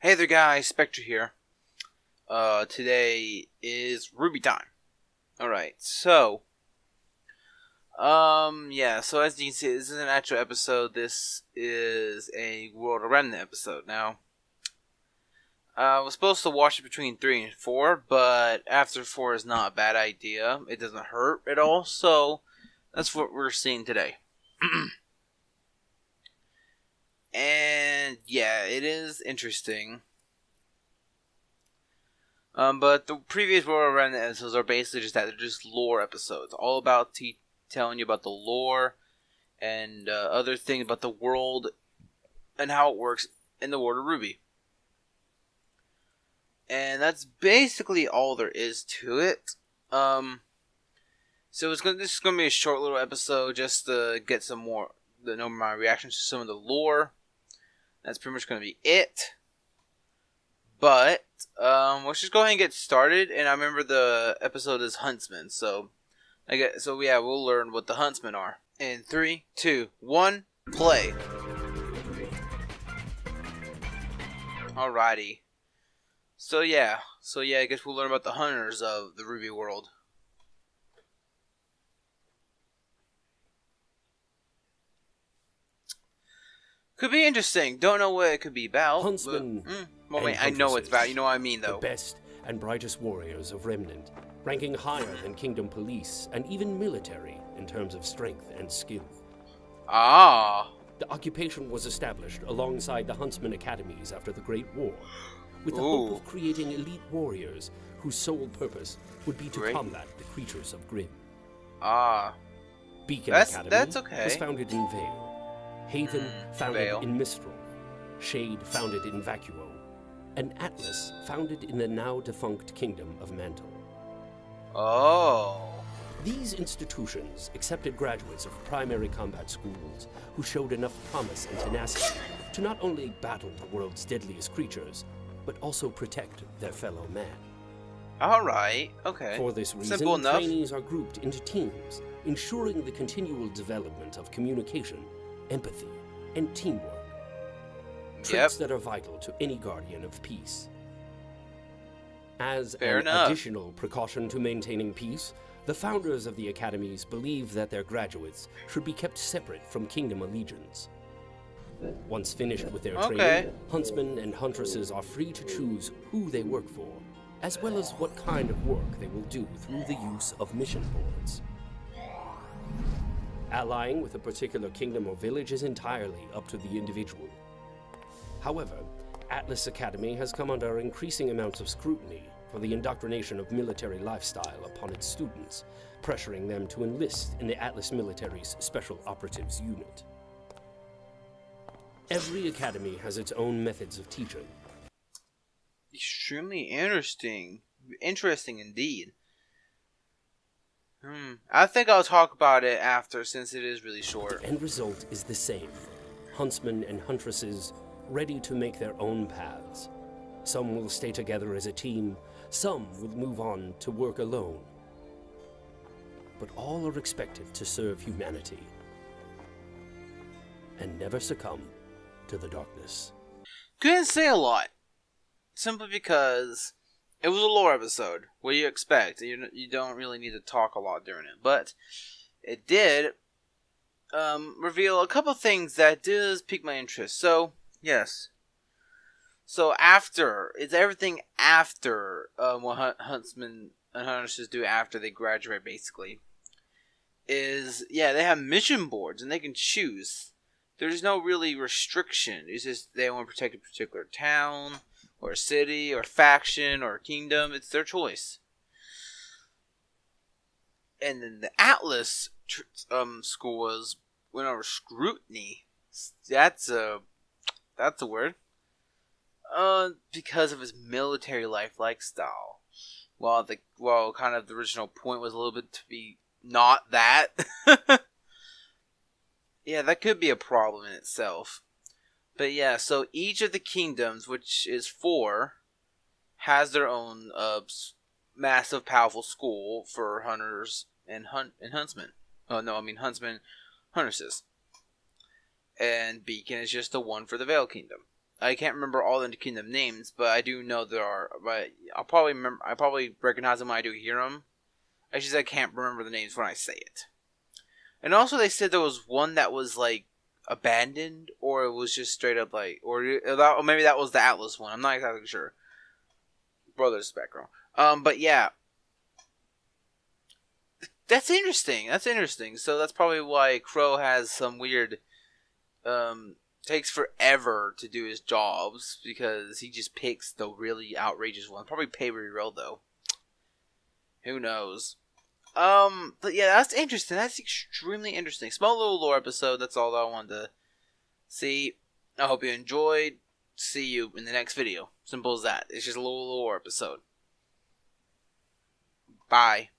Hey there guys, Spectre here. Today is Rwby time. Alright, so so as you can see, this is an actual episode. This is a World of Remnant episode. Now, I was supposed to watch it between 3 and 4, but after 4 is not a bad idea. It doesn't hurt at all, so that's what we're seeing today. And yeah, it is interesting. But the previous World of Remnant episodes are basically just that. They're just lore episodes. All about telling you about the lore and other things about the world and how it works in the world of Rwby. And that's basically all there is to it. So this is going to be a short little episode just to get some more, my reactions to some of the lore. That's pretty much going to be it. But let's just go ahead and get started. And I remember the episode is Huntsman, so we'll learn what the Huntsmen are. In 3, 2, 1, play. Alrighty. So yeah, I guess we'll learn about the hunters of the Rwby world. Could be interesting. Don't know what it could be about. Huntsman. I know what it's about. You know what I mean, though. The best and brightest warriors of Remnant, ranking higher than Kingdom police and even military in terms of strength and skill. Ah. The occupation was established alongside the Huntsman academies after the Great War, with the hope of creating elite warriors whose sole purpose would be to combat the creatures of Grimm. Ah. Beacon Academy that's okay. was founded in Vale. Haven founded in Mistral. Shade founded in Vacuo. And Atlas founded in the now-defunct Kingdom of Mantle. Oh. These institutions accepted graduates of primary combat schools who showed enough promise and tenacity to not only battle the world's deadliest creatures, but also protect their fellow man. Alright, okay. For this reason, trainees are grouped into teams, ensuring the continual development of communication, empathy, and teamwork. Traits that are vital to any guardian of peace. As an additional precaution to maintaining peace, the founders of the academies believe that their graduates should be kept separate from Kingdom allegiance. Once finished with their training, huntsmen and huntresses are free to choose who they work for, as well as what kind of work they will do through the use of mission boards. Allying with a particular kingdom or village is entirely up to the individual. However, Atlas Academy has come under increasing amounts of scrutiny for the indoctrination of military lifestyle upon its students, pressuring them to enlist in the Atlas military's Special Operatives Unit. Every academy has its own methods of teaching. Extremely interesting. Interesting indeed. I think I'll talk about it after, since it is really short. The end result is the same. Huntsmen and huntresses ready to make their own paths. Some will stay together as a team, some will move on to work alone. But all are expected to serve humanity and never succumb to the darkness. Couldn't say a lot, simply because it was a lore episode. What do you expect? You don't really need to talk a lot during it, but it did reveal a couple things that does pique my interest. So yes. So it's everything after what huntsmen and huntresses do after they graduate, basically. They have mission boards and they can choose. There's no really restriction. It's just they want to protect a particular town or a city or faction or kingdom. It's their choice. And then the Atlas school went over scrutiny. That's a word. Because of his military life lifestyle. While kind of the original point was a little bit to be not that. Yeah, that could be a problem in itself. But yeah, so each of the kingdoms, which is 4, has their own massive, powerful school for hunters and huntsmen. Oh no, I mean huntsmen, huntresses. And Beacon is just the one for the Vale Kingdom. I can't remember all the kingdom names, but I do know there are. But I'll probably remember. I probably recognize them when I do hear them. I just I can't remember the names when I say it. And also, they said there was one that was like abandoned, or it was just straight up like, or maybe that was the Atlas one. I'm not exactly sure. Brothers background. But yeah, that's interesting. That's interesting. So that's probably why Crow has some weird. Takes forever to do his jobs because he just picks the really outrageous one. Probably pay very well though. Who knows? But yeah, that's interesting. That's extremely interesting. Small little lore episode. That's all that I wanted to see. I hope you enjoyed. See you in the next video. Simple as that. It's just a little lore episode. Bye.